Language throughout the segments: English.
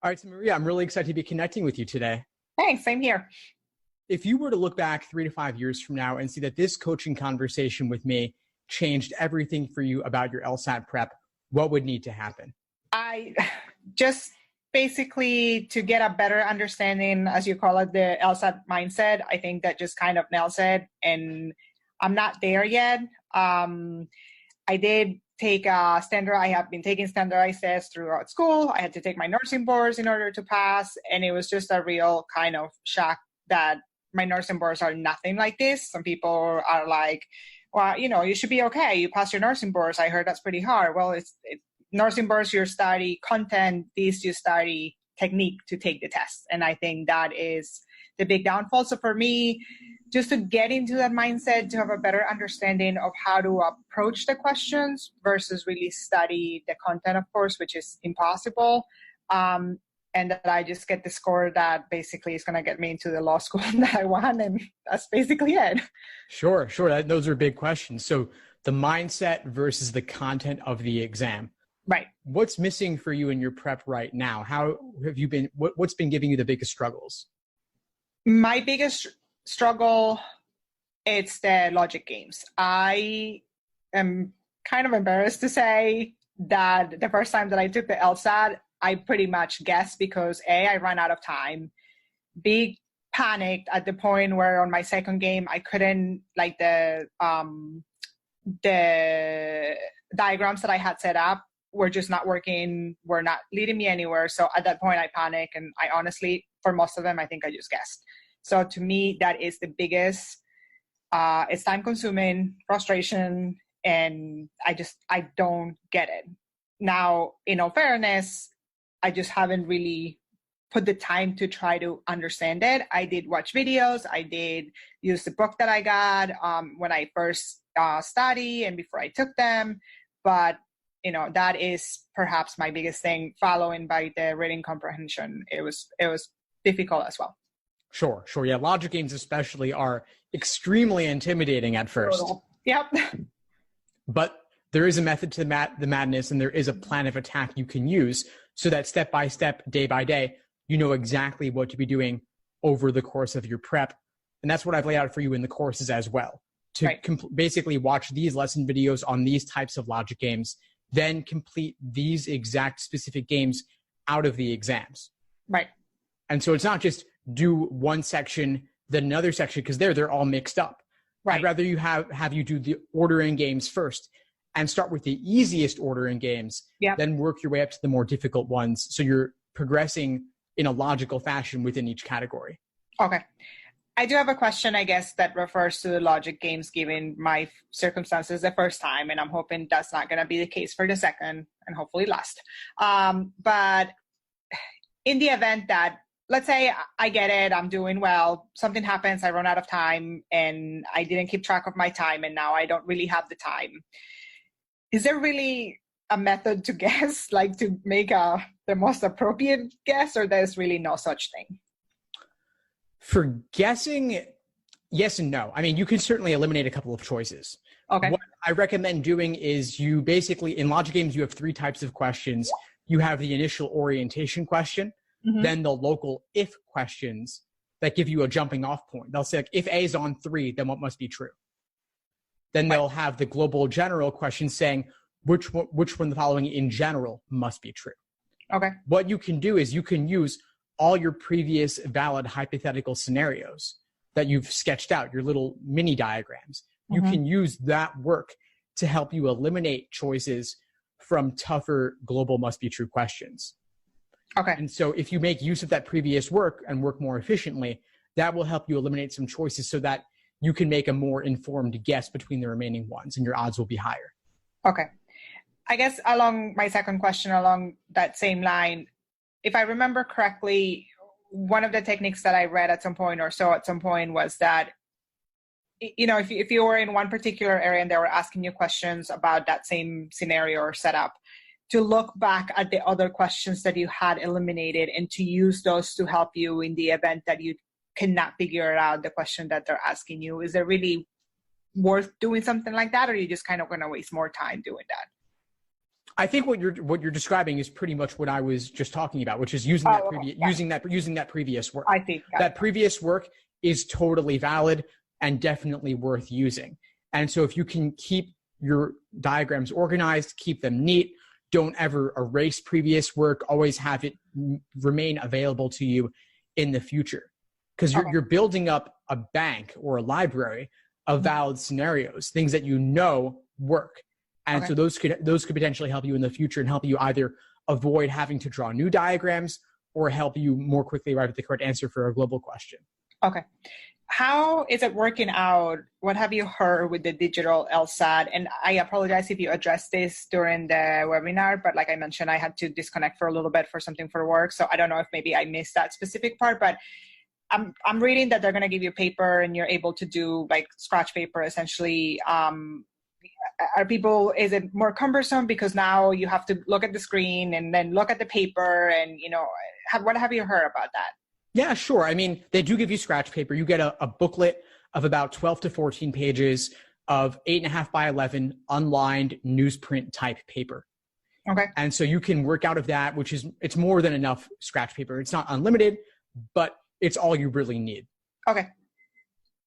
All right, so Maria, I'm really excited to be connecting with you today. Thanks, same here. If you were to look back 3 to 5 years from now and see that this coaching conversation with me changed everything for you about your LSAT prep, what would need to happen? I just basically to get a better understanding, as you call it, the LSAT mindset. I think that just kind of nails it. And I'm not there yet. I did take a standard. I have been taking standardized tests throughout school. I had to take my nursing boards in order to pass. And it was just a real kind of shock that my nursing boards are nothing like this. Some people are like, well, you should be okay. You pass your nursing boards. I heard that's pretty hard. Well, it's nursing boards, you study content. These, you study technique to take the test. And I think that is the big downfall. So for me, just to get into that mindset, to have a better understanding of how to approach the questions versus really study the content, of course, which is impossible. And that I just get the score that basically is going to get me into the law school that I want. And that's basically it. Sure. Those are big questions. So the mindset versus the content of the exam. Right. What's missing for you in your prep right now? How have you been, what's been giving you the biggest struggles? My biggest struggle, it's the logic games. I am kind of embarrassed to say that the first time that I took the LSAT, I pretty much guessed because A, I ran out of time, B, panicked at the point where on my second game, I couldn't, like the diagrams that I had set up were just not working, were not leading me anywhere. So at that point I panicked, and I honestly, for most of them, I think I just guessed. So to me, that is the biggest, it's time consuming, frustration, and I don't get it. Now, in all fairness, I just haven't really put the time to try to understand it. I did watch videos. I did use the book that I got when I first studied and before I took them. But, that is perhaps my biggest thing, following by the reading comprehension. It was difficult as well. Sure. Yeah, logic games especially are extremely intimidating at first. Total. Yep. But there is a method to the madness, and there is a plan of attack you can use so that step by step, day by day, you know exactly what to be doing over the course of your prep. And that's what I've laid out for you in the courses as well, to basically watch these lesson videos on these types of logic games, then complete these exact specific games out of the exams. Right. And so it's not just do one section, then another section, because they're all mixed up. Right. I'd rather you have you do the ordering games first and start with the easiest ordering games, then work your way up to the more difficult ones. So you're progressing in a logical fashion within each category. Okay. I do have a question, I guess, that refers to the logic games given my circumstances the first time, and I'm hoping that's not going to be the case for the second and hopefully last. But in the event that, let's say I get it, I'm doing well, something happens, I run out of time, and I didn't keep track of my time, and now I don't really have the time. Is there really a method to guess, like to make the most appropriate guess, or there's really no such thing? For guessing, yes and no. I mean, you can certainly eliminate a couple of choices. Okay. What I recommend doing is you basically, in logic games, you have 3 types of questions. You have the initial orientation question, then the local if questions that give you a jumping off point. They'll say, like, if A is on 3, then what must be true? Then they'll have the global general question saying, which one the following in general must be true. Okay. What you can do is you can use all your previous valid hypothetical scenarios that you've sketched out, your little mini diagrams. You can use that work to help you eliminate choices from tougher global must be true questions. Okay. And so if you make use of that previous work and work more efficiently, that will help you eliminate some choices so that you can make a more informed guess between the remaining ones, and your odds will be higher. Okay. I guess along my second question, along that same line, if I remember correctly, one of the techniques that I read at some point was that, if you were in one particular area and they were asking you questions about that same scenario or setup, to look back at the other questions that you had eliminated and to use those to help you in the event that you cannot figure out the question that they're asking you. Is it really worth doing something like that, or are you just kind of going to waste more time doing that? I think what you're describing is pretty much what I was just talking about, which is using that previous work. I see. That previous work is totally valid and definitely worth using. And so if you can keep your diagrams organized, keep them neat, don't ever erase previous work, always have it remain available to you in the future. Because you're building up a bank or a library of valid scenarios, things that you know work. And so those could potentially help you in the future and help you either avoid having to draw new diagrams or help you more quickly arrive at the correct answer for a global question. Okay. How is it working out? What have you heard with the digital LSAT? And I apologize if you addressed this during the webinar, but like I mentioned, I had to disconnect for a little bit for something for work. So I don't know if maybe I missed that specific part, but I'm reading that they're going to give you paper and you're able to do like scratch paper essentially. Is it more cumbersome because now you have to look at the screen and then look at the paper and, what have you heard about that? Yeah, sure. I mean, they do give you scratch paper. You get a booklet of about 12 to 14 pages of 8.5 by 11 unlined newsprint type paper. Okay. And so you can work out of that, it's more than enough scratch paper. It's not unlimited, but it's all you really need. Okay.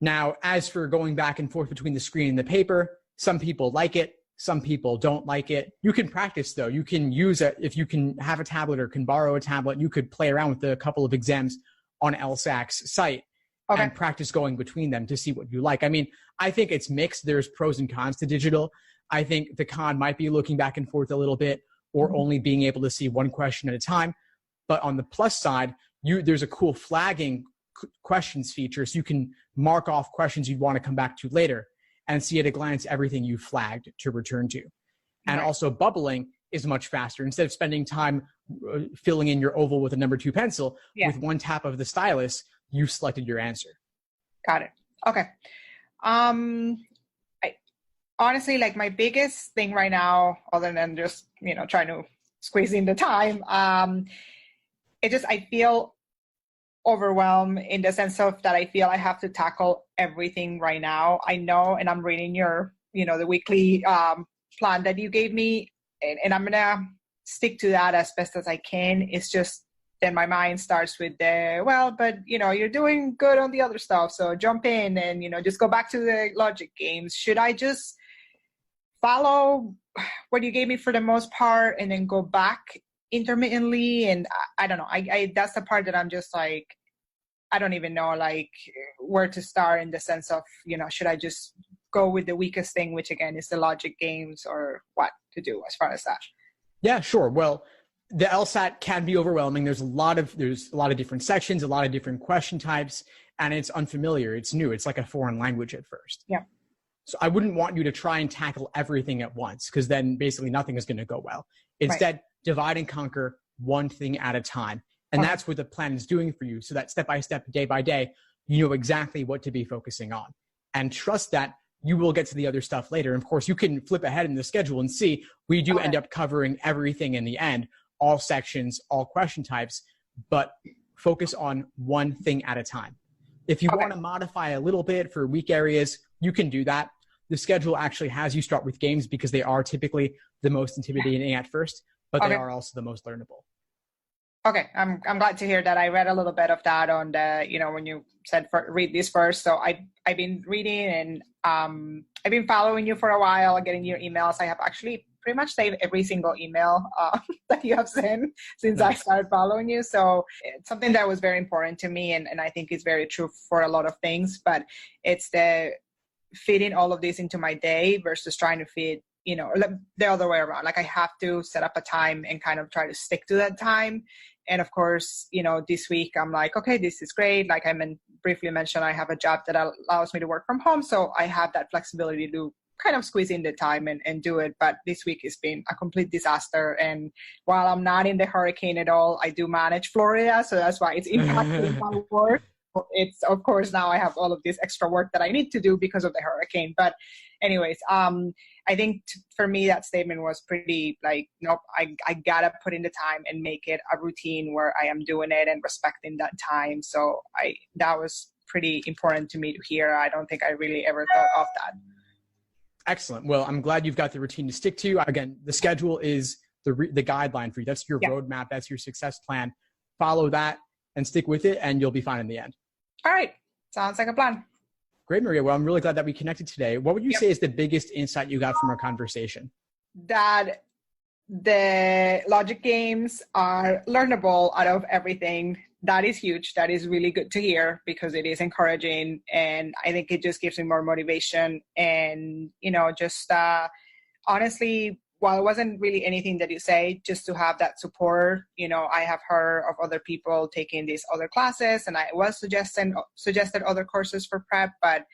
Now, as for going back and forth between the screen and the paper, some people like it. Some people don't like it. You can practice though. You can use it. If you can have a tablet or can borrow a tablet, you could play around with a couple of exams on LSAC's site and practice going between them to see what you like. I mean, I think it's mixed. There's pros and cons to digital. I think the con might be looking back and forth a little bit or only being able to see one question at a time. But on the plus side, there's a cool flagging questions feature. So you can mark off questions you'd want to come back to later and see at a glance everything you flagged to return to. And also bubbling is much faster. Instead of spending time filling in your oval with a number 2 pencil, with one tap of the stylus, you selected your answer. Got it. Okay. Honestly, like my biggest thing right now, other than just, trying to squeeze in the time, I feel overwhelmed in the sense of that I feel I have to tackle everything right now. I know, and I'm reading your, the weekly plan that you gave me, and I'm going to stick to that as best as I can. It's just then my mind starts with but you're doing good on the other stuff. So jump in and, just go back to the logic games. Should I just follow what you gave me for the most part and then go back intermittently? And I don't know. I that's the part that I'm just like, I don't even know like where to start in the sense of, should I just go with the weakest thing, which again is the logic games, or what to do as far as that? Yeah, sure. Well, the LSAT can be overwhelming. There's a lot of different sections, a lot of different question types, and it's unfamiliar. It's new. It's like a foreign language at first. Yeah. So I wouldn't want you to try and tackle everything at once, because then basically nothing is going to go well. Instead, divide and conquer one thing at a time. And that's what the plan is doing for you. So that step by step, day by day, you know exactly what to be focusing on. And trust that you will get to the other stuff later. And of course, you can flip ahead in the schedule and see we do end up covering everything in the end, all sections, all question types, but focus on one thing at a time. If you want to modify a little bit for weak areas, you can do that. The schedule actually has you start with games because they are typically the most intimidating at first, but they are also the most learnable. Okay, I'm glad to hear that. I read a little bit of that on the, when you said read this first. So I've been reading and I've been following you for a while, getting your emails. I have actually pretty much saved every single email that you have sent since I started following you. So it's something that was very important to me, and I think it's very true for a lot of things. But it's the fitting all of this into my day versus trying to fit, the other way around. Like I have to set up a time and kind of try to stick to that time. And of course, this week I'm like, okay, this is great. Like briefly mentioned, I have a job that allows me to work from home. So I have that flexibility to kind of squeeze in the time and do it. But this week has been a complete disaster. And while I'm not in the hurricane at all, I do manage Florida. So that's why it's impacting my work. It's, of course, now I have all of this extra work that I need to do because of the hurricane. But anyways, I think for me, that statement was pretty like, nope, I gotta put in the time and make it a routine where I am doing it and respecting that time. So that was pretty important to me to hear. I don't think I really ever thought of that. Excellent. Well, I'm glad you've got the routine to stick to. Again, the schedule is the guideline for you. That's your roadmap. That's your success plan. Follow that and stick with it, and you'll be fine in the end. All right. Sounds like a plan. Great, Maria. Well, I'm really glad that we connected today. What would you say is the biggest insight you got from our conversation? That the logic games are learnable out of everything. That is huge. That is really good to hear because it is encouraging. And I think it just gives me more motivation. And, just honestly, while it wasn't really anything that you say, just to have that support, I have heard of other people taking these other classes, and I was suggested other courses for prep, but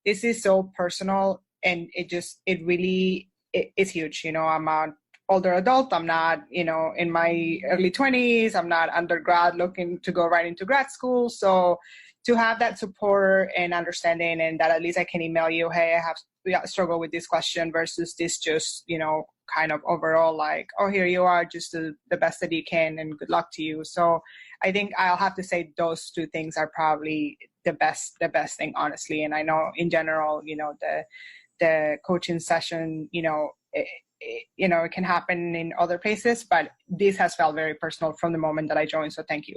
this is so personal, and it really is huge. I'm an older adult. I'm not, in my early 20s. I'm not undergrad looking to go right into grad school. So to have that support and understanding, and that at least I can email you, hey, I have struggled with this question versus this just, kind of overall like, oh, here you are, just the best that you can and good luck to you. So I think I'll have to say those two things are probably the best thing, honestly. And I know in general, the coaching session, it can happen in other places, but this has felt very personal from the moment that I joined. So thank you.